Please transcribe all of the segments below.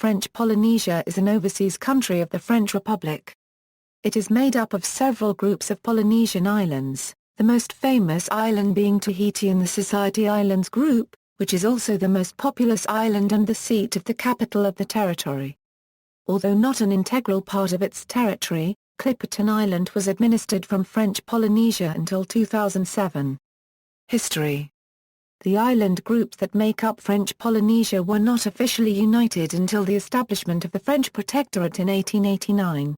French Polynesia is an overseas country of the French Republic. It is made up of several groups of Polynesian islands, the most famous island being Tahiti in the Society Islands group, which is also the most populous island and the seat of the capital of the territory. Although not an integral part of its territory, Clipperton Island was administered from French Polynesia until 2007. History. The island groups that make up French Polynesia were not officially united until the establishment of the French Protectorate in 1889.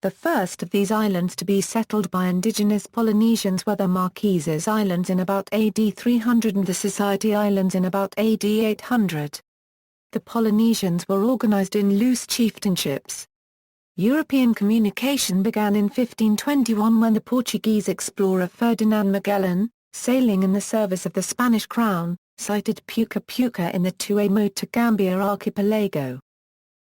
The first of these islands to be settled by indigenous Polynesians were the Marquesas Islands in about AD 300 and the Society Islands in about AD 800. The Polynesians were organized in loose chieftainships. European communication began in 1521 when the Portuguese explorer Ferdinand Magellan, sailing in the service of the Spanish crown, sighted Puka Puka in the Tuamotu to Gambia archipelago.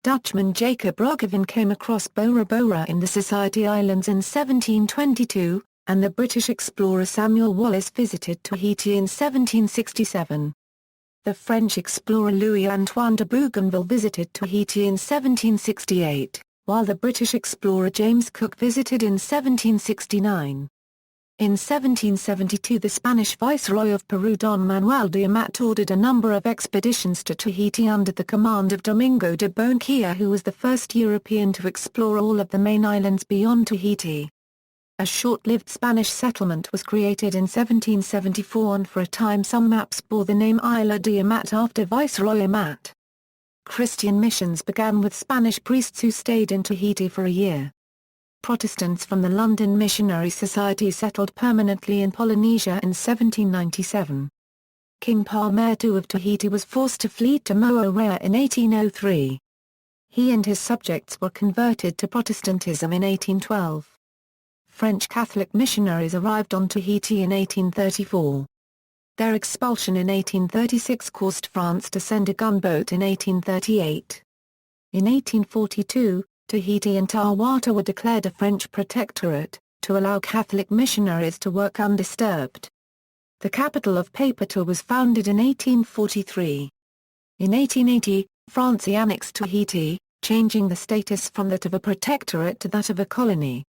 Dutchman Jacob Roggeveen came across Bora Bora in the Society Islands in 1722, and the British explorer Samuel Wallis visited Tahiti in 1767. The French explorer Louis-Antoine de Bougainville visited Tahiti in 1768, while the British explorer James Cook visited in 1769. In 1772 the Spanish Viceroy of Peru Don Manuel de Amat ordered a number of expeditions to Tahiti under the command of Domingo de Bonquilla, who was the first European to explore all of the main islands beyond Tahiti. A short-lived Spanish settlement was created in 1774 and for a time some maps bore the name Isla de Amat after Viceroy Amat. Christian missions began with Spanish priests who stayed in Tahiti for a year. Protestants from the London Missionary Society settled permanently in Polynesia in 1797. King Pōrīnetia of Tahiti was forced to flee to Moorea in 1803. He and his subjects were converted to Protestantism in 1812. French Catholic missionaries arrived on Tahiti in 1834. Their expulsion in 1836 caused France to send a gunboat in 1838. In 1842, Tahiti and Tawata were declared a French protectorate, to allow Catholic missionaries to work undisturbed. The capital of Papeetē was founded in 1843. In 1880, France annexed Tahiti, changing the status from that of a protectorate to that of a colony.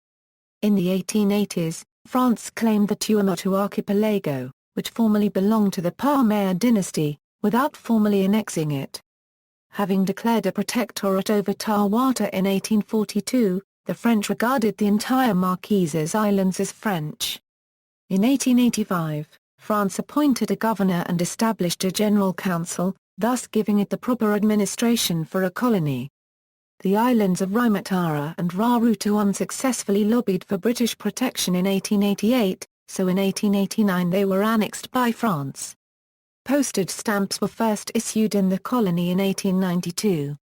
In the 1880s, France claimed the Tuamotu archipelago, which formerly belonged to the Pōrīnetia dynasty, without formally annexing it. Having declared a protectorate over Tawata in 1842, the French regarded the entire Marquesas Islands as French. In 1885, France appointed a governor and established a general council, thus giving it the proper administration for a colony. The islands of Raimatara and Rarotonga unsuccessfully lobbied for British protection in 1888, so in 1889 they were annexed by France. Postage stamps were first issued in the colony in 1892.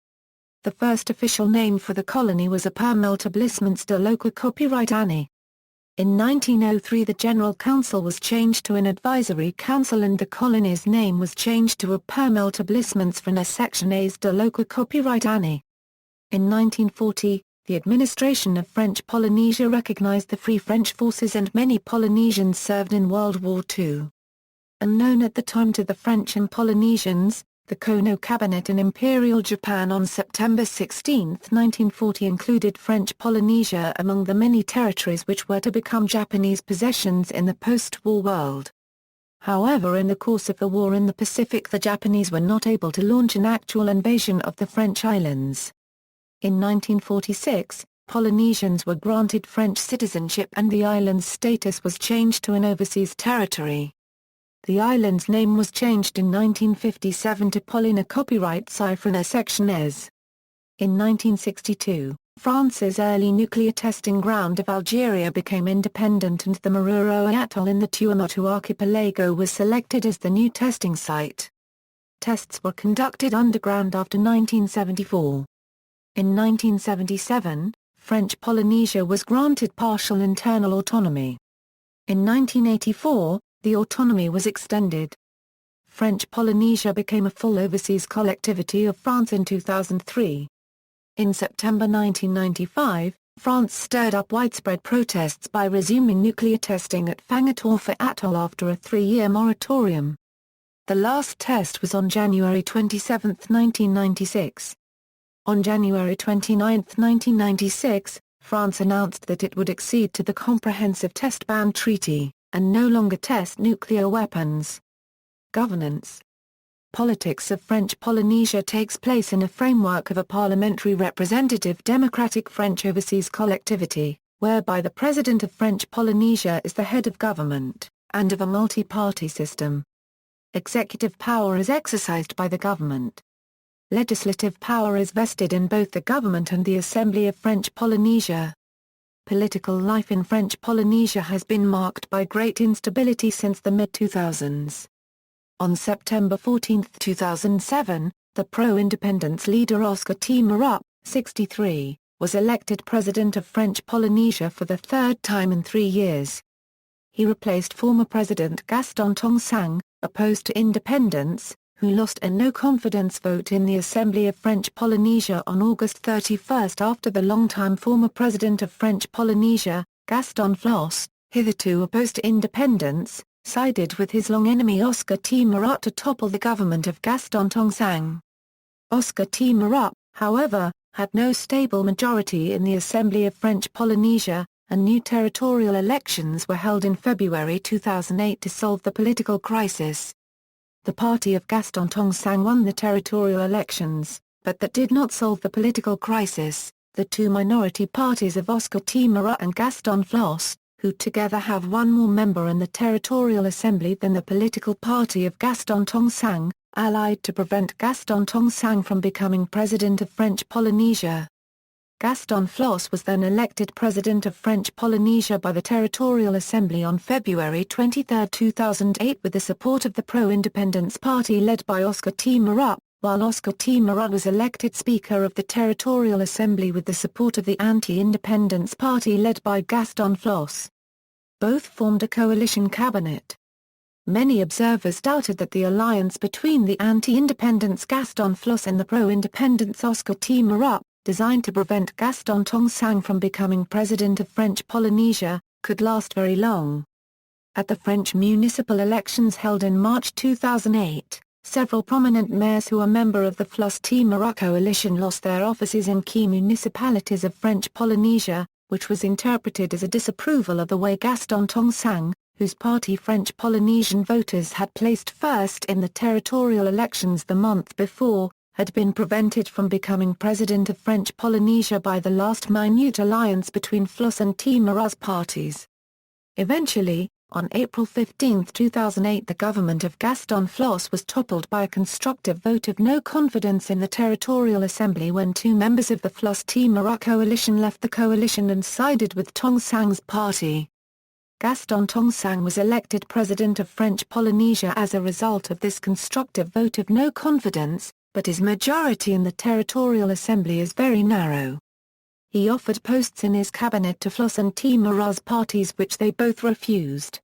The first official name for the colony was a pʒlɨʻniঃʒə de local copyright Annie. In 1903 the General Council was changed to an advisory council and the colony's name was changed to a pʒlɨʻniঃʒə française de local copyright Annie. In 1940, the administration of French Polynesia recognized the Free French forces and many Polynesians served in World War II. Unknown at the time to the French and Polynesians, the Kono Cabinet in Imperial Japan on September 16, 1940 included French Polynesia among the many territories which were to become Japanese possessions in the post-war world. However, in the course of the war in the Pacific the Japanese were not able to launch an actual invasion of the French islands. In 1946, Polynesians were granted French citizenship and the island's status was changed to an overseas territory. The island's name was changed in 1957 to Polynésie copyright ʻfrɛntʃ. In 1962, France's early nuclear testing ground of Algeria became independent and the Maruro Atoll in the Tuamotu archipelago was selected as the new testing site. Tests were conducted underground after 1974. In 1977, French Polynesia was granted partial internal autonomy. In 1984, the autonomy was extended. French Polynesia became a full overseas collectivity of France in 2003. In September 1995, France stirred up widespread protests by resuming nuclear testing at Fangatofa Atoll after a 3-year moratorium. The last test was on January 27, 1996. On January 29, 1996, France announced that it would accede to the Comprehensive Test Ban Treaty, and no longer test nuclear weapons. Governance. Politics of French Polynesia takes place in a framework of a parliamentary representative democratic French overseas collectivity, whereby the President of French Polynesia is the head of government, and of a multi-party system. Executive power is exercised by the government. Legislative power is vested in both the government and the Assembly of French Polynesia. Political life in French Polynesia has been marked by great instability since the mid-2000s. On September 14, 2007, the pro-independence leader Oscar T. Marup, 63, was elected President of French Polynesia for the third time in 3 years. He replaced former President Gaston Tong-Sang, opposed to independence, who lost a no-confidence vote in the Assembly of French Polynesia on August 31 after the longtime former President of French Polynesia, Gaston Flosse, hitherto opposed to independence, sided with his long enemy Oscar T. Marup to topple the government of Gaston Tong-Sang. Oscar T. Marup, however, had no stable majority in the Assembly of French Polynesia, and new territorial elections were held in February 2008 to solve the political crisis. The party of Gaston Tong-Sang won the territorial elections, but that did not solve the political crisis. The two minority parties of Oscar T. Marup and Gaston Flosse, who together have one more member in the Territorial Assembly than the political party of Gaston Tong-Sang, allied to prevent Gaston Tong-Sang from becoming President of French Polynesia. Gaston Flosse was then elected President of French Polynesia by the Territorial Assembly on February 23, 2008 with the support of the pro-independence party led by Oscar T. Marup, while Oscar T. Marup was elected Speaker of the Territorial Assembly with the support of the anti-independence party led by Gaston Flosse. Both formed a coalition cabinet. Many observers doubted that the alliance between the anti-independence Gaston Flosse and the pro-independence Oscar T. Marup, designed to prevent Gaston Tong-Sang from becoming President of French Polynesia, could last very long. At the French municipal elections held in March 2008, several prominent mayors who are members of the Flosse-T. Marup coalition lost their offices in key municipalities of French Polynesia, which was interpreted as a disapproval of the way Gaston Tong-Sang, whose party French Polynesian voters had placed first in the territorial elections the month before, had been prevented from becoming President of French Polynesia by the last minute alliance between Flosse and T. Marup's parties. Eventually, on April 15, 2008 the government of Gaston Flosse was toppled by a constructive vote of no confidence in the Territorial Assembly when two members of the Flosse-T. Marup coalition left the coalition and sided with Tong-Sang's party. Gaston Tong-Sang was elected President of French Polynesia as a result of this constructive vote of no confidence, but his majority in the Territorial Assembly is very narrow. He offered posts in his cabinet to Flosse and T. Marup's parties which they both refused.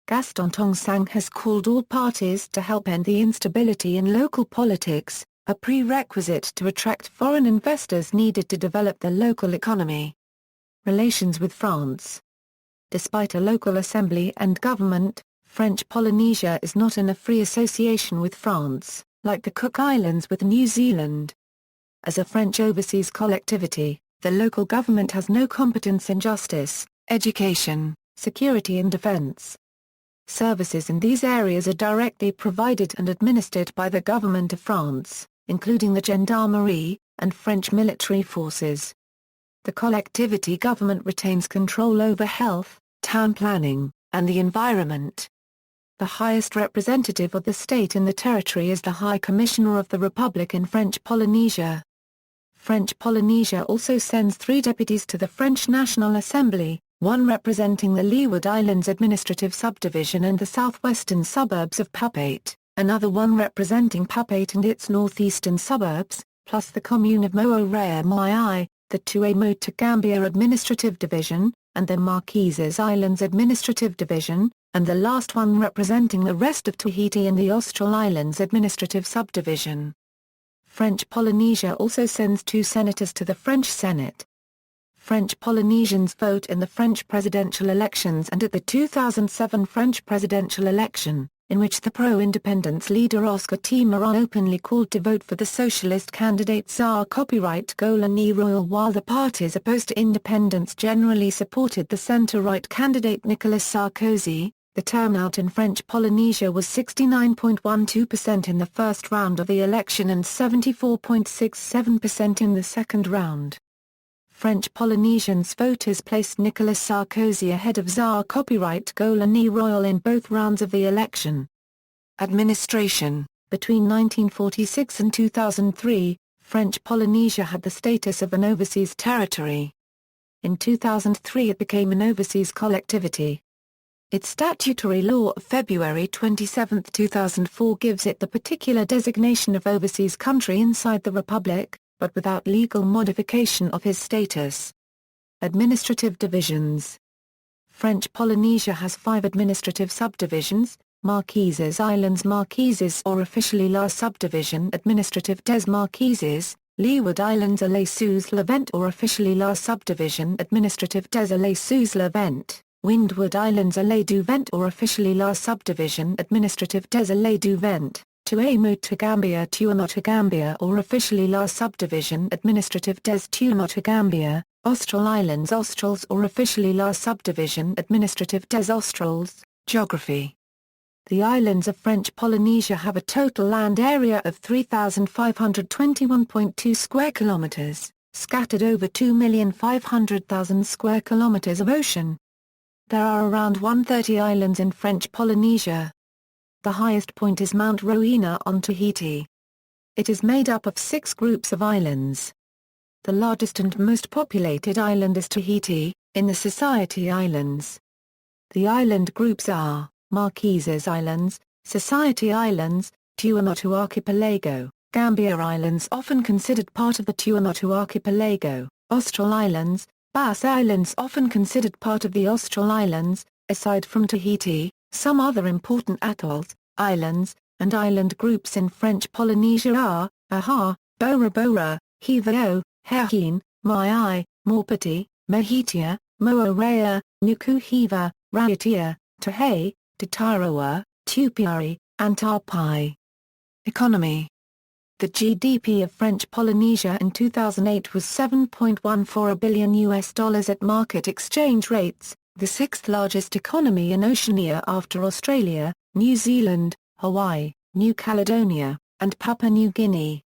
Gaston Tong-Sang has called all parties to help end the instability in local politics, a prerequisite to attract foreign investors needed to develop the local economy. Relations with France. Despite a local assembly and government, French Polynesia is not in a free association with France, like the Cook Islands with New Zealand. As a French overseas collectivity, the local government has no competence in justice, education, security and defense. Services in these areas are directly provided and administered by the government of France, including the gendarmerie, and French military forces. The collectivity government retains control over health, town planning, and the environment. The highest representative of the state in the territory is the High Commissioner of the Republic in French Polynesia. French Polynesia also sends 3 deputies to the French National Assembly, one representing the Leeward Islands administrative subdivision and the southwestern suburbs of Papeetē, another one representing Papeetē and its northeastern suburbs, plus the commune of Mo'orea-Mai, the Tuamotu Gambia administrative division, and the Marquesas Islands administrative division, and the last one representing the rest of Tahiti and the Austral Islands administrative subdivision. French Polynesia also sends 2 senators to the French Senate. French Polynesians vote in the French presidential elections and at the 2007 French presidential election. in which the pro-independence leader Oscar T. Moron openly called to vote for the socialist candidate Tsar Copyright Pōlɨʻniːʒə Royal, while the parties opposed to independence generally supported the centre-right candidate Nicolas Sarkozy. The turnout in French Polynesia was 69.12% in the first round of the election and 74.67% in the second round. French Polynesians voters placed Nicolas Sarkozy ahead of Tsar Copyright Pōlɨʻniːʒə Royal in both rounds of the election. Administration. Between 1946 and 2003, French Polynesia had the status of an overseas territory. In 2003 it became an overseas collectivity. Its statutory law of February 27, 2004 gives it the particular designation of overseas country inside the Republic, but without legal modification of his status. Administrative divisions. French Polynesia has 5 administrative subdivisions: Marquises Islands, Marquises or officially La Subdivision Administrative des Marquises, Leeward Islands, Îles sous Levant or officially La Subdivision Administrative des Îles sous Levant, Windward Islands, Îles du Vent or officially La Subdivision Administrative des Îles du Vent, Tuamotu-Gambia or officially La Subdivision Administrative des Tuamotu-Gambia, Austral Islands, Australs or officially La Subdivision Administrative des Australs. Geography. The islands of French Polynesia have a total land area of 3,521.2 square kilometers, scattered over 2,500,000 square kilometers of ocean. There are around 130 islands in French Polynesia. The highest point is Mount Rowena on Tahiti. It is made up of 6 groups of islands. The largest and most populated island is Tahiti, in the Society Islands. The island groups are Marquises Islands, Society Islands, Tuamotu Archipelago, Gambia Islands often considered part of the Tuamotu Archipelago, Austral Islands, Bass Islands often considered part of the Austral Islands. Aside from Tahiti, some other important atolls, islands, and island groups in French Polynesia are Aha, Bora Bora, Hivao, Hahine, Maiai, Maupetit, Mahitia, Moorea, Nukuhiva, Raiatea, Tahei, Tataroa, Tupiari, and Tapai. Economy. The GDP of French Polynesia in 2008 was $7.14 billion at market exchange rates, the 6th largest economy in Oceania after Australia, New Zealand, Hawaii, New Caledonia, and Papua New Guinea.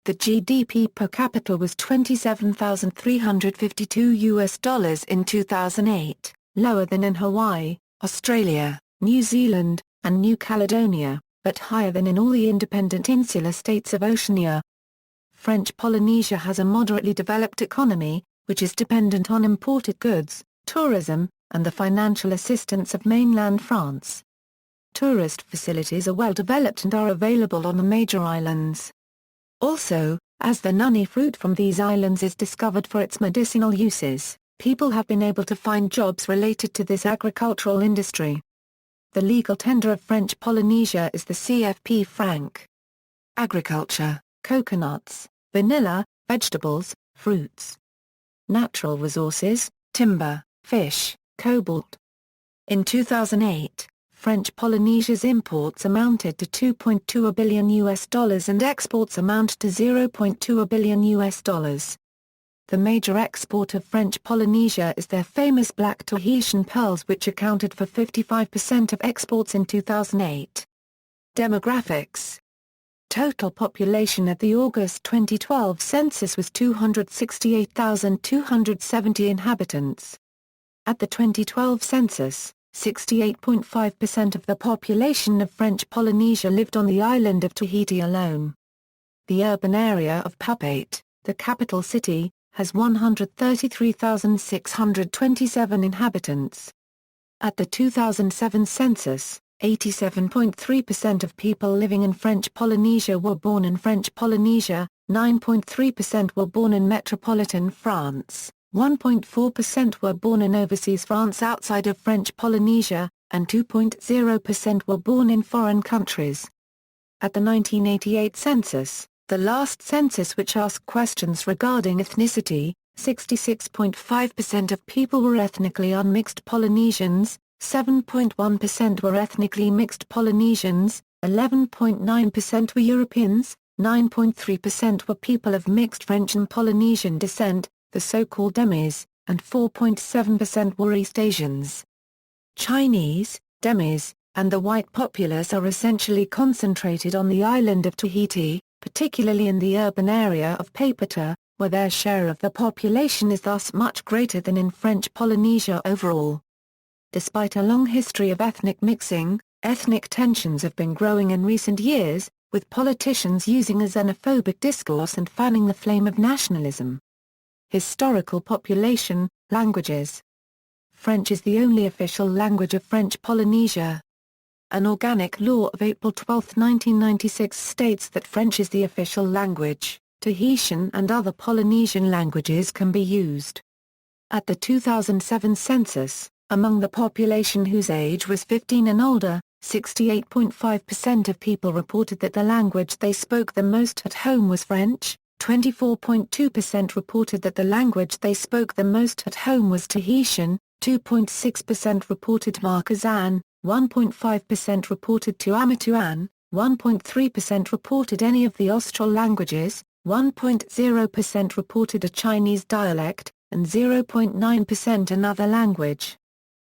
The GDP per capita was $27,352 in 2008, lower than in Hawaii, Australia, New Zealand, and New Caledonia, but higher than in all the independent insular states of Oceania. French Polynesia has a moderately developed economy, which is dependent on imported goods, tourism, and the financial assistance of mainland France. Tourist facilities are well developed and are available on the major islands. Also, as the noni fruit from these islands is discovered for its medicinal uses, people have been able to find jobs related to this agricultural industry. The legal tender of French Polynesia is the CFP franc. Agriculture, coconuts, vanilla, vegetables, fruits. Natural resources, timber, fish, cobalt. In 2008, French Polynesia's imports amounted to $2.2 billion and exports amount to $0.2 billion. The major export of French Polynesia is their famous black Tahitian pearls, which accounted for 55% of exports in 2008. Demographics. Total population at the August 2012 census was 268,270 inhabitants. At the 2012 census, 68.5% of the population of French Polynesia lived on the island of Tahiti alone. The urban area of Papeetē, the capital city, has 133,627 inhabitants. At the 2007 census, 87.3% of people living in French Polynesia were born in French Polynesia, 9.3% were born in metropolitan France, 1.4% were born in overseas France outside of French Polynesia, and 2.0% were born in foreign countries. At the 1988 census, the last census which asked questions regarding ethnicity, 66.5% of people were ethnically unmixed Polynesians, 7.1% were ethnically mixed Polynesians, 11.9% were Europeans, 9.3% were people of mixed French and Polynesian descent, the so-called Demis, and 4.7% were East Asians. Chinese, Demis, and the white populace are essentially concentrated on the island of Tahiti, particularly in the urban area of Papeetē, where their share of the population is thus much greater than in French Polynesia overall. Despite a long history of ethnic mixing, ethnic tensions have been growing in recent years, with politicians using a xenophobic discourse and fanning the flame of nationalism. Historical population, languages. French is the only official language of French Polynesia. An organic law of April 12, 1996 states that French is the official language. Tahitian and other Polynesian languages can be used. At the 2007 census, among the population whose age was 15 and older, 68.5% of people reported that the language they spoke the most at home was French, 24.2% reported that the language they spoke the most at home was Tahitian, 2.6% reported Marquesan, 1.5% reported Tuamotuan, 1.3% reported any of the Austral languages, 1.0% reported a Chinese dialect, and 0.9% another language.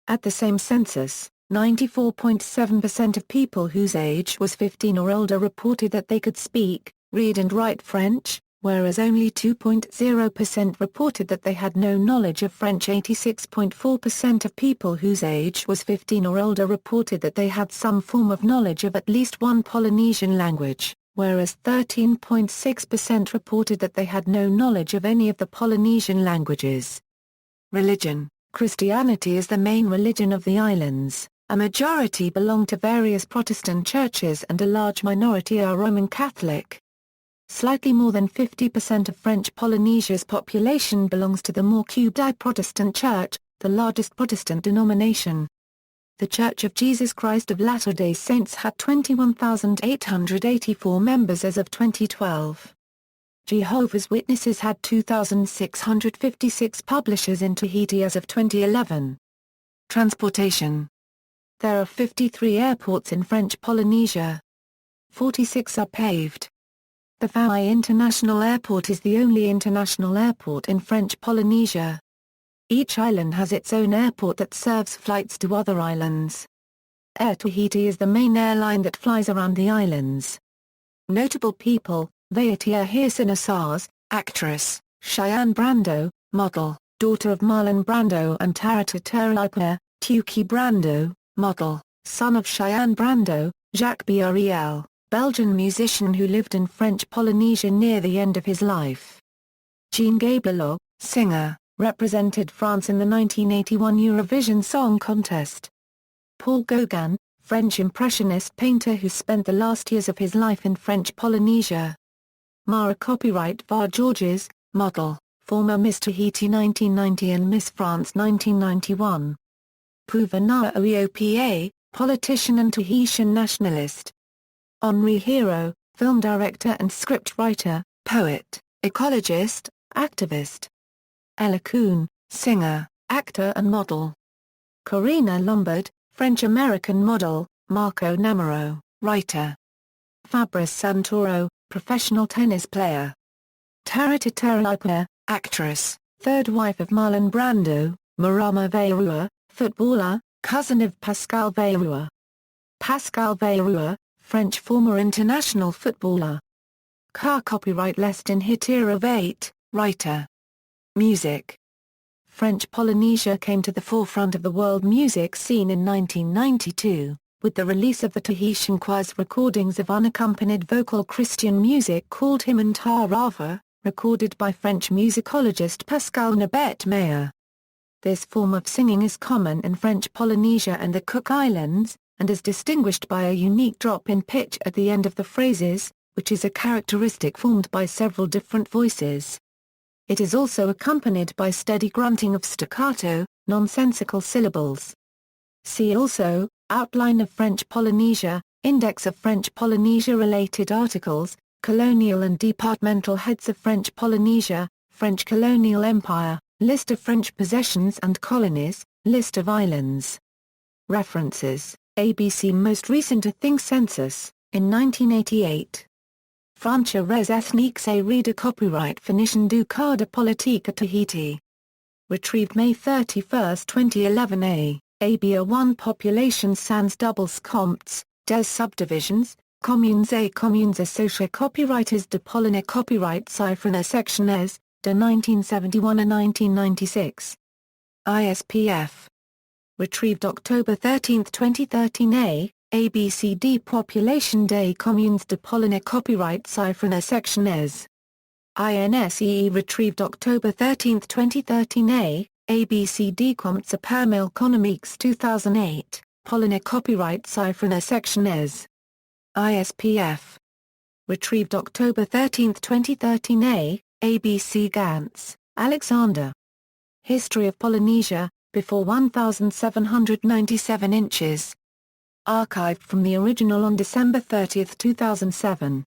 At the same census, 94.7% of people whose age was 15 or older reported that they could speak, read and write French, whereas only 2.0% reported that they had no knowledge of French. 86.4% of people whose age was 15 or older reported that they had some form of knowledge of at least one Polynesian language, whereas 13.6% reported that they had no knowledge of any of the Polynesian languages. Religion. Christianity is the main religion of the islands. A majority belong to various Protestant churches and a large minority are Roman Catholic. Slightly more than 50% of French Polynesia's population belongs to the more Cubed Protestant Church, the largest Protestant denomination. The Church of Jesus Christ of Latter-day Saints had 21,884 members as of 2012. Jehovah's Witnesses had 2,656 publishers in Tahiti as of 2011. Transportation. There are 53 airports in French Polynesia. 46 are paved. The Faai International Airport is the only international airport in French Polynesia. Each island has its own airport that serves flights to other islands. Air Tahiti is the main airline that flies around the islands. Notable people: Pōrīnetia Farāni, actress, Cheyenne Brando, model, daughter of Marlon Brando and Pōrīnetia, Tuki Brando, model, son of Cheyenne Brando, Jacques Brel, Belgian musician who lived in French Polynesia near the end of his life. Jean Gabelot, singer, represented France in the 1981 Eurovision Song Contest. Paul Gauguin, French impressionist painter who spent the last years of his life in French Polynesia. Mara Copyright var Georges, model, former Miss Tahiti 1990 and Miss France 1991. Pūvanawa Oeopa, politician and Tahitian nationalist. Henri Hero, film director and scriptwriter, poet, ecologist, activist. Ella Kuhn, singer, actor and model. Corina Lombard, French-American model, Marco Namaro, writer. Fabrice Santoro, professional tennis player. Pōrīnetia, actress, third wife of Marlon Brando, Marama Veirua, footballer, cousin of Pascal Veirua. Pascal Veirua, French former international footballer. Car copyright Lestin Hitirov 8, writer. Music. French Polynesia came to the forefront of the world music scene in 1992, with the release of the Tahitian choir's recordings of unaccompanied vocal Christian music called Hymn and Tarava, recorded by French musicologist Pascal Nabet-Meyer. This form of singing is common in French Polynesia and the Cook Islands, and is distinguished by a unique drop in pitch at the end of the phrases, which is a characteristic formed by several different voices. It is also accompanied by steady grunting of staccato, nonsensical syllables. See also, Outline of French Polynesia, Index of French Polynesia-related articles, Colonial and departmental heads of French Polynesia, French colonial empire, List of French possessions and colonies, List of islands. References: ABC most recent I think census, in 1988. ffrɛntʃ res ethniques et reader copyright Phoenician du Carda Politica Tahiti. Retrieved May 31, 2011 ABA 1 Population sans doubles comptes, des subdivisions, communes et communes associées copyrights de Polynésie copyright Ffrɛntʃ sectionnaires, de 1971 à 1996. ISPF. Retrieved October 13, 2013 ABCD Population des communes de Polynésie copyright Ffrɛntʃ sectionnaires. INSEE retrieved October 13, 2013 ABCD Comptes Permil économiques 2008, Polynésie copyright Ffrɛntʃ sectionnaires. ISPF. Retrieved October 13, 2013 ABC Gantz, Alexander. History of Polynesia, before 1797 inches. Archived from the original on December 30, 2007.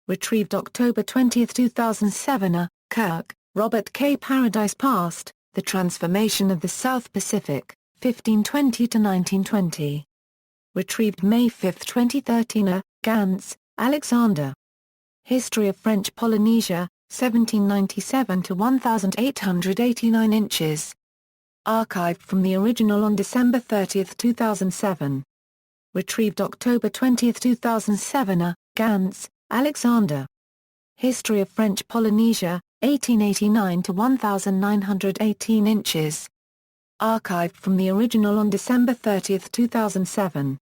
Retrieved October 20, 2007 Kirk, Robert K. Paradise Past, The Transformation of the South Pacific, 1520–1920. Retrieved May 5, 2013 Gantz, Alexander. History of French Polynesia, 1797–1889 inches. Archived from the original on December 30, 2007. Retrieved October 20, 2007 Gantz, Alexander. History of French Polynesia, 1889–1918 inches. Archived from the original on December 30, 2007.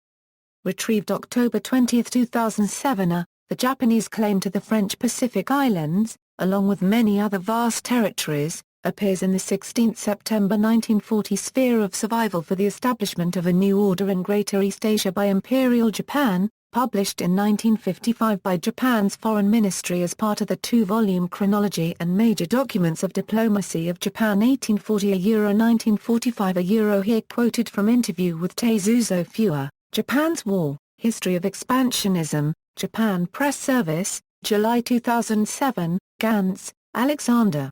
Retrieved October 20, 2007 The Japanese claim to the French Pacific Islands, along with many other vast territories, appears in the 16th September 1940 Sphere of Survival for the Establishment of a New Order in Greater East Asia by Imperial Japan, published in 1955 by Japan's Foreign Ministry as part of the two-volume Chronology and Major Documents of Diplomacy of Japan 1840–1945 Here quoted from interview with Teizuzo Fua, Japan's War, History of Expansionism, Japan Press Service, July 2007, Gantz, Alexander.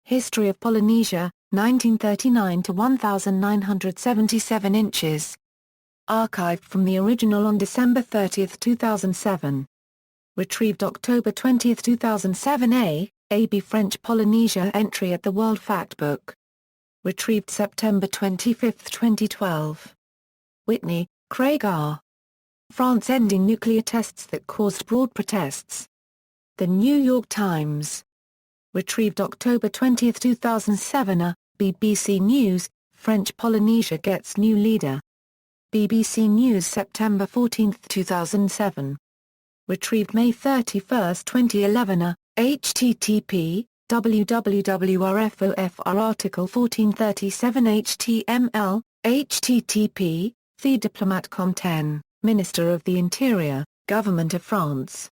History of Polynesia, 1939–1977 inches. Archived from the original on December 30, 2007. Retrieved October 20, 2007 AB French Polynesia entry at the World Factbook. Retrieved September 25, 2012. Whitney, Craig R. France ending nuclear tests that caused broad protests. The New York Times. Retrieved October 20, 2007 BBC News, French Polynesia gets new leader. BBC News September 14, 2007. Retrieved May 31, 2011 http www.rfof article 1437 html, http, The Diplomat Com10, Minister of the Interior, Government of France.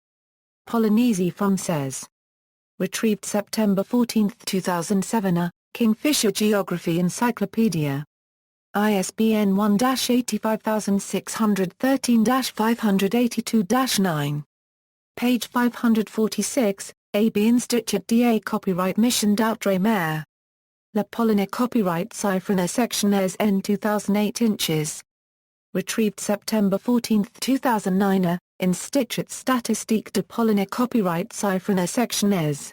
Polynésie française. Retrieved September 14, 2007 Kingfisher Geography Encyclopedia. ISBN 1-85613-582-9. Page 546, AB Institut da Copyright Mission d'Outre-mer. La Polynésie Copyright Ffrɛntʃ sectionnaires N 2008 inches. Retrieved September 14, 2009 Institut statistique de Polynésie Copyright Ffrɛntʃ sectionnaires.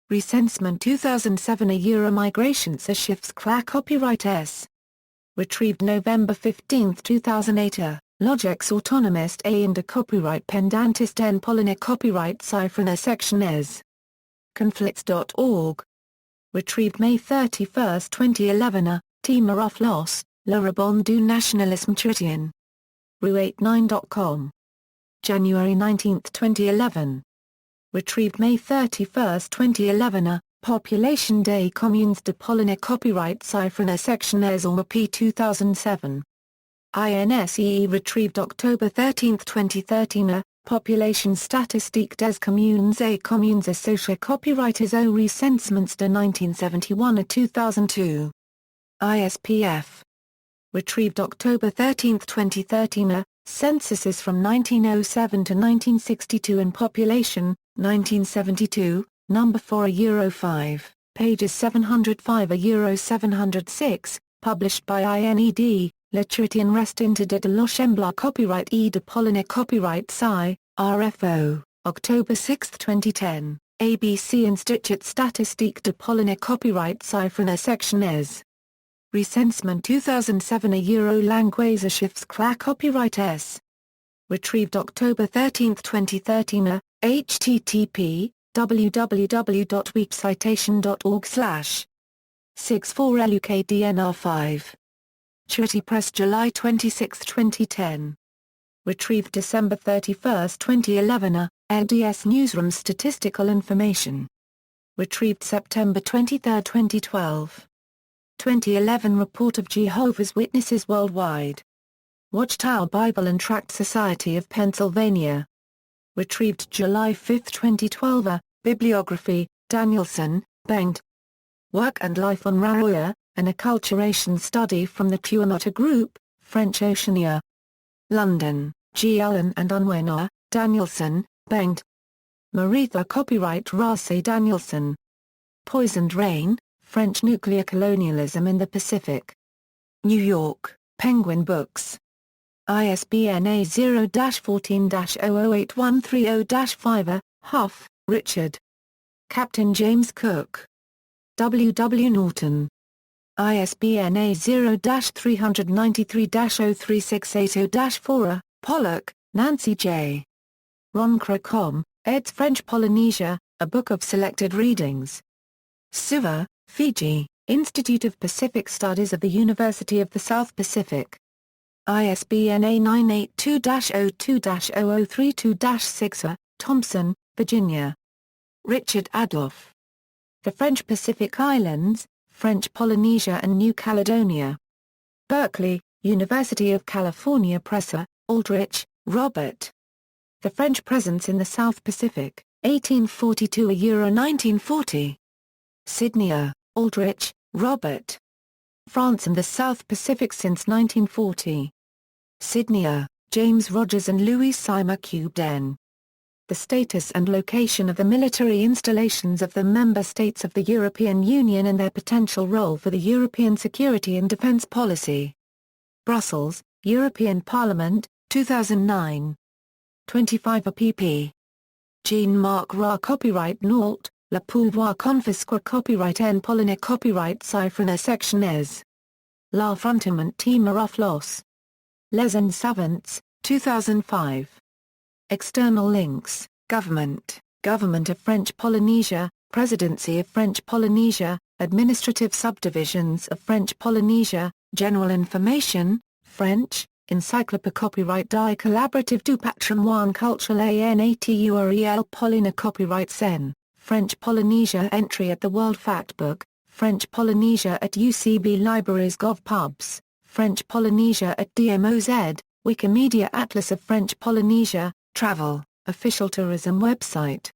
Recensement 2007 Migrationsarchives CLA Copyright S. Retrieved November 15, 2008 Logex autonomist A and a copyright pendantist N Polynésie Copyright Ffrɛntʃ sectionnaires. Conflicts.org. Retrieved May 31, 2011 Timor of Loss, Le Rebond du Nationalisme Chrétien. Ru89.com. January 19, 2011. Retrieved May 31, 2011 Population des communes de Polynésie Copyright Ffrɛntʃ sectionnaires or P 2007. INSEE retrieved October 13, 2013 Population statistique des communes et communes associées copyrights au recensements de 1971 à 2002. ISPF. Retrieved October 13, 2013 Censuses from 1907 to 1962 in Population, 1972, Number 4 Euro 5, pages 705 Euro 706, published by INED, Le Chrétien restant de l'Ochembla Copyright E de Polynais Copyright Sci, RFO, October 6, 2010, ABC Institut Statistique de Polynais Copyright Sci française. Recensement 2007 Euro Languageschiffsklar Copyright S. Retrieved October 13, 2013 http www.weebcitation.org/64LUKDNR5. Charity Press July 26, 2010. Retrieved December 31, 2011 LDS Newsroom Statistical Information. Retrieved September 23, 2012. 2011 Report of Jehovah's Witnesses Worldwide. Watchtower Bible and Tract Society of Pennsylvania. Retrieved July 5, 2012 Bibliography, Danielson, Bengt. Work and Life on Raroya, an Acculturation Study from the Tuamota Group, French Oceania. London, G. Allen and Unwin, Danielson, Bengt. Maritha Copyright Race Danielson. Poisoned Rain, French Nuclear Colonialism in the Pacific. New York, Penguin Books. ISBN A0-14-008130-5 Huff, Richard. Captain James Cook. W. W. Norton. ISBN A0-393-03680-4 Pollock, Nancy J. Ron Cracom, eds French Polynesia, A Book of Selected Readings. Suva, Fiji, Institute of Pacific Studies of the University of the South Pacific. ISBN A982-02-0032-6 Thompson, Virginia. Richard Adloff. The French Pacific Islands, French Polynesia and New Caledonia. Berkeley, University of California Press. Aldrich, Robert. The French Presence in the South Pacific, 1842–1940. Sydney, Aldrich, Robert. France and the South Pacific since 1940. Sydney, James Rogers and Louis Simer Cubden. The status and location of the military installations of the member states of the European Union and their potential role for the European security and defence policy. Brussels, European Parliament, 2009. 25 pp. Jean-Marc Ra Copyright Nault, Le Pouvoir Confisquer Copyright en Polynais Copyright Sci française. L'Affrontement Maraflos. Les en Savants, 2005. External links, Government of French Polynesia, Presidency of French Polynesia, Administrative Subdivisions of French Polynesia, General Information, French, Encyclopédie Copyright du Collaborative du Patrimoine Culturel et Naturel Polynais Copyright Sen, French Polynesia Entry at the World Factbook, French Polynesia at UCB Libraries GovPubs, French Polynesia at DMOZ, Wikimedia Atlas of French Polynesia, Travel, Official Tourism Website.